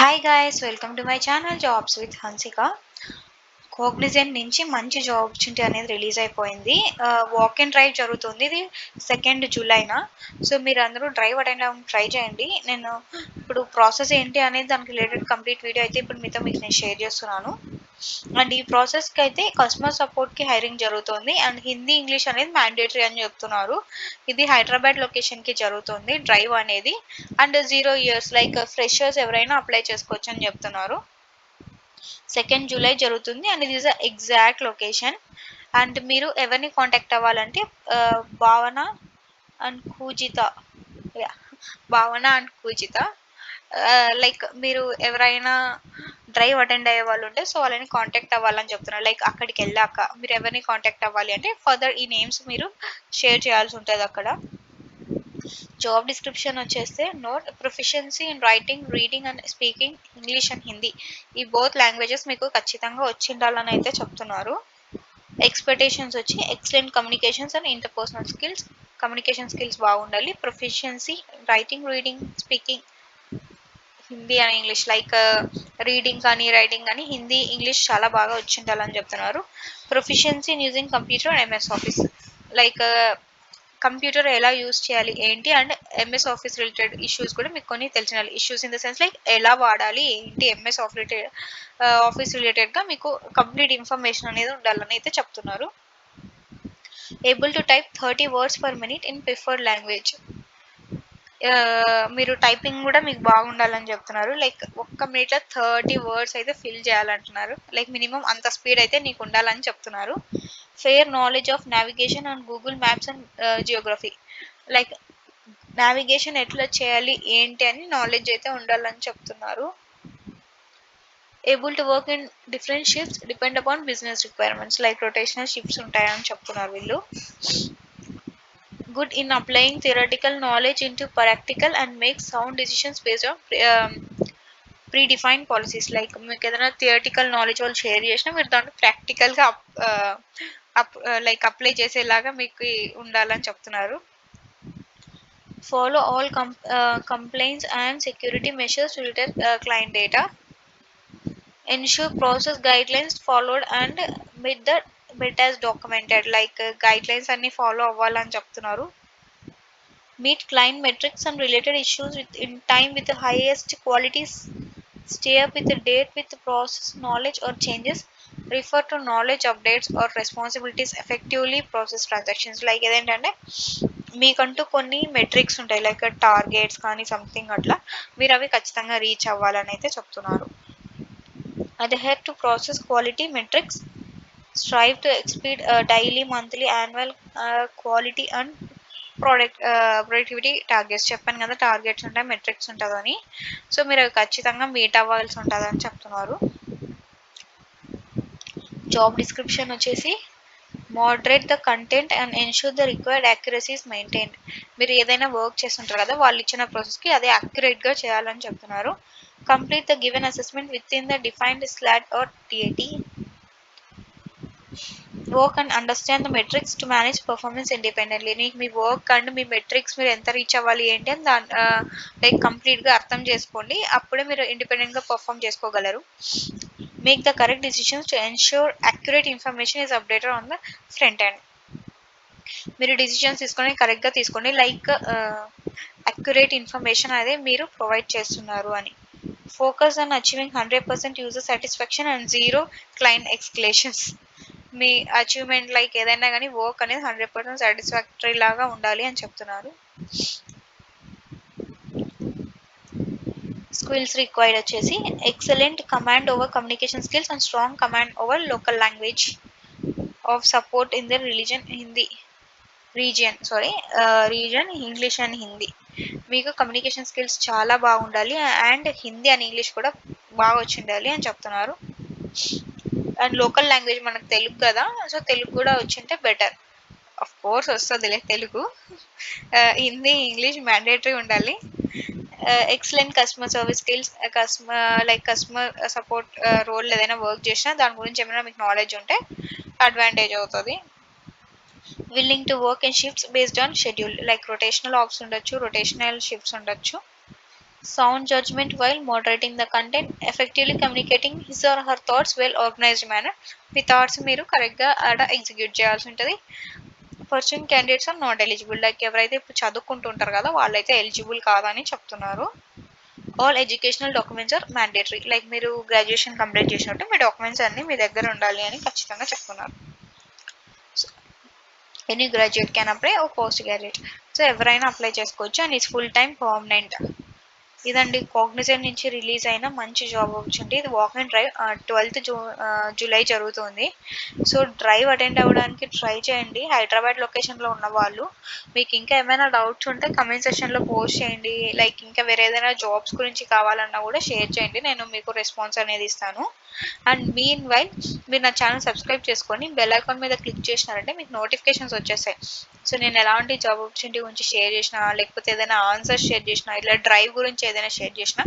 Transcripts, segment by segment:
Hi guys, welcome to my channel jobs with Hansika. Cognizant నుంచి మంచి job opportunity అనేది release అయిపోయింది. వాక్ అండ్ డ్రైవ్ జరుగుతుంది. ఇది 2 జూలైన. సో మీరు అందరూ డ్రైవ్ అటెండ్ అవ్వడానికి ట్రై చేయండి. నేను ఇప్పుడు ప్రాసెస్ ఏంటి అనేది దానికి రిలేటెడ్ కంప్లీట్ వీడియో అయితే ఇప్పుడు మీకు నేను షేర్ చేస్తున్నాను. అండ్ ఈ ప్రాసెస్కి అయితే కస్టమర్ సపోర్ట్కి హైరింగ్ జరుగుతుంది. అండ్ హిందీ ఇంగ్లీష్ అనేది మ్యాండేటరీ అని చెప్తున్నారు. ఇది హైదరాబాద్ లొకేషన్కి జరుగుతుంది డ్రైవ్ అనేది. అండ్ 0 years లైక్ ఫ్రెషర్స్ ఎవరైనా అప్లై చేసుకోవచ్చు అని చెప్తున్నారు. 2 జూలై జరుగుతుంది అండ్ ఇది ఇస్ ఎగ్జాక్ట్ లొకేషన్. అండ్ మీరు ఎవరిని కాంటాక్ట్ అవ్వాలంటే భావన అండ్ పూజిత, భావన అండ్ పూజిత. లైక్ మీరు ఎవరైనా డ్రైవ్ అటెండ్ అయ్యే వాళ్ళు ఉంటే సో వాళ్ళని కాంటాక్ట్ అవ్వాలని చెప్తున్నారు. లైక్ అక్కడికి వెళ్ళాక మీరు ఎవరిని కాంటాక్ట్ అవ్వాలి అంటే ఫర్దర్ ఈ నేమ్స్ మీరు షేర్ చేయాల్సి ఉంటుంది అక్కడ. జాబ్ డిస్క్రిప్షన్ వచ్చేస్తే note proficiency in writing, reading and speaking English and Hindi ఈ బోత్ లాంగ్వేజెస్ మీకు ఖచ్చితంగా వచ్చి ఉండాలని అయితే చెప్తున్నారు. ఎక్స్పెక్టేషన్స్ వచ్చి excellent communications and interpersonal skills, communication skills బాగుండాలి. Proficiency writing, reading, speaking Hindi and English like reading కానీ రైటింగ్ కానీ హిందీ ఇంగ్లీష్ చాలా బాగా వచ్చి ఉండాలని చెప్తున్నారు. Proficiency in using computer and MS office like computer ఎలా యూజ్ చేయాలి ఏంటి and MS office related issues కూడా మీకు కొన్ని తెలిసిన issues in the sense like ఎలా వాడాలి ఏంటి ఎంఎస్ ఆఫీస్ రిలేటెడ్గా మీకు కంప్లీట్ ఇన్ఫర్మేషన్ అనేది ఉండాలని అయితే చెప్తున్నారు. Able to type 30 words per minute in preferred language. మీరు టైపింగ్ కూడా మీకు బాగుండాలని చెప్తున్నారు. లైక్ ఒక్క మినిట్లో 30 words అయితే ఫిల్ చేయాలంటున్నారు. లైక్ మినిమం అంత స్పీడ్ అయితే నీకు ఉండాలని చెప్తున్నారు. Fair knowledge of navigation and Google maps and Geography like navigation ఎట్లా చేయాలి ఏంటి అని నాలెడ్జ్ అయితే ఉండాలని చెప్తున్నారు. Able to work in different shifts depend upon business requirements like rotational shifts ఉంటాయని చెప్తున్నారు వీళ్ళు. Good in applying theoretical knowledge into practical and make sound decisions based on predefined policies. Like మీకు ఏదైనా థియరటికల్ నాలెడ్జ్ వాళ్ళు share చేసినా మీరు దాంట్లో ప్రాక్టికల్గా లైక్ అప్లై చేసేలాగా మీకు ఉండాలని చెప్తున్నారు. Follow all complaints and security measures to protect client data. Ensure process guidelines followed and met as documented. Like guidelines అన్ని ఫాలో అవ్వాలని చెప్తున్నారు. Meet client metrics and related issues in time with the highest quality. Stay up with the date with the process knowledge or changes. Refer to knowledge updates or responsibilities. Effectively process transactions. Like ఏంటంటే మీకంటూ కొన్ని metrics ఉంటాయి like targets కానీ something అట్లా మీరు అవి ఖచ్చితంగా reach అవ్వాలని అయితే చెప్తున్నారు. Adhere to process quality metrics. Strive to exceed daily, monthly, annual quality and productivity targets. చెప్పాను కదా టార్గెట్స్ ఉంటాయి మెట్రిక్స్ ఉంటుందని. సో మీరు అవి ఖచ్చితంగా మీట్ అవ్వాల్సి ఉంటుందని చెప్తున్నారు. జాబ్ డిస్క్రిప్షన్ వచ్చేసి moderate the content and ensure the required accuracies maintain. మీరు ఏదైనా వర్క్ చేస్తుంటారు కదా వాళ్ళు ఇచ్చిన ప్రాసెస్కి అదే యాక్యురేట్గా చేయాలని చెప్తున్నారు. Complete the given assessment within the defined slot or TAT. Work and understand the metrics to manage performance independently. నీకు మీ వర్క్ అండ్ మీ మెట్రిక్స్ మీరు ఎంత రీచ్ అవ్వాలి ఏంటి అని లైక్ కంప్లీట్గా అర్థం చేసుకోండి. అప్పుడే మీరు ఇండిపెండెంట్గా పర్ఫామ్ చేసుకోగలరు. Make the correct decisions to ensure accurate information is updated on the front end. మీరు డిసిషన్స్ తీసుకొని కరెక్ట్గా తీసుకోండి లైక్ అక్యురేట్ ఇన్ఫర్మేషన్ అనేది మీరు ప్రొవైడ్ చేస్తున్నారు అని. Focus on achieving 100% user satisfaction and 0 client escalations. మీ అచీవ్మెంట్ లైక్ ఏదైనా కానీ వర్క్ అనేది 100% సాటిస్ఫాక్టరీ లాగా ఉండాలి అని చెప్తున్నారు. స్కిల్స్ రిక్వైర్డ్ వచ్చేసి excellent command over communication skills and strong command over local language of support in the reason English and Hindi. మీకు కమ్యూనికేషన్ స్కిల్స్ చాలా బాగుండాలి అండ్ హిందీ అండ్ ఇంగ్లీష్ కూడా బాగా వచ్చి ఉండాలి అని చెప్తున్నారు. అండ్ లోకల్ లాంగ్వేజ్ మనకు తెలుగు కదా సో తెలుగు కూడా వచ్చింటే బెటర్. ఆఫ్ కోర్స్ వస్తుందిలే తెలుగు. హిందీ ఇంగ్లీష్ మ్యాండేటరీ ఉండాలి. Excellent customer service skills, customer support role ఏదైనా వర్క్ చేసినా దాని గురించి ఏమైనా మీకు నాలెడ్జ్ ఉంటే అడ్వాంటేజ్ అవుతుంది. Willing to work in shifts based on schedule like rotational offs ఉండొచ్చు, రొటేషనల్ షిఫ్ట్స్ ఉండొచ్చు. sound judgment while moderating the content, effectively communicating his or her thoughts well organized manner. మీ థాట్స్ మీరు కరెక్ట్గా ఆడ execute చేయాల్సి ఉంటుంది. Person candidates are not eligible, like ఎవరైతే ఇప్పుడు చదువుకుంటుంటారు కదా వాళ్ళైతే ఎలిజిబుల్ కాదని చెప్తున్నారు. All educational documents are mandatory, like మీరు గ్రాడ్యుయేషన్ కంప్లీట్ చేసినట్టు మీ డాక్యుమెంట్స్ అన్నీ మీ దగ్గర ఉండాలి అని ఖచ్చితంగా చెప్తున్నారు. Any graduate can apply or post graduate, so ఎవరైనా అప్లై చేసుకోవచ్చు and it's full time permanent. ఇదండి కాగ్నిజెంట్ నుంచి రిలీజ్ అయిన మంచి జాబ్ ఆపర్చునిటీ. ఇది walk and drive 12th July జరుగుతుంది. సో డ్రైవ్ అటెండ్ అవ్వడానికి ట్రై చేయండి హైదరాబాద్ లొకేషన్లో ఉన్న వాళ్ళు. మీకు ఇంకా ఏమైనా డౌట్స్ ఉంటే కమెంట్ సెక్షన్లో పోస్ట్ చేయండి. లైక్ ఇంకా వేరే ఏదైనా జాబ్స్ గురించి కావాలన్నా కూడా షేర్ చేయండి, నేను మీకు రెస్పాన్స్ అనేది ఇస్తాను. అండ్ మీన్ వైల్ మీరు నా ఛానల్ సబ్స్క్రైబ్ చేసుకొని బెల్ ఐకాన్ మీద క్లిక్ చేసినారంటే మీకు నోటిఫికేషన్స్ వచ్చేస్తాయి. సో నేను ఎలాంటి జాబ్ ఆపర్చునిటీ గురించి షేర్ చేసినా, లేకపోతే ఏదైనా ఆన్సర్ షేర్ చేసినా, ఇలా డ్రైవ్ గురించి ఏదైనా షేర్ చేసినా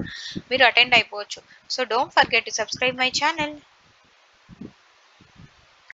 మీరు అటెండ్ అయిపోవచ్చు. So don't forget to subscribe my channel.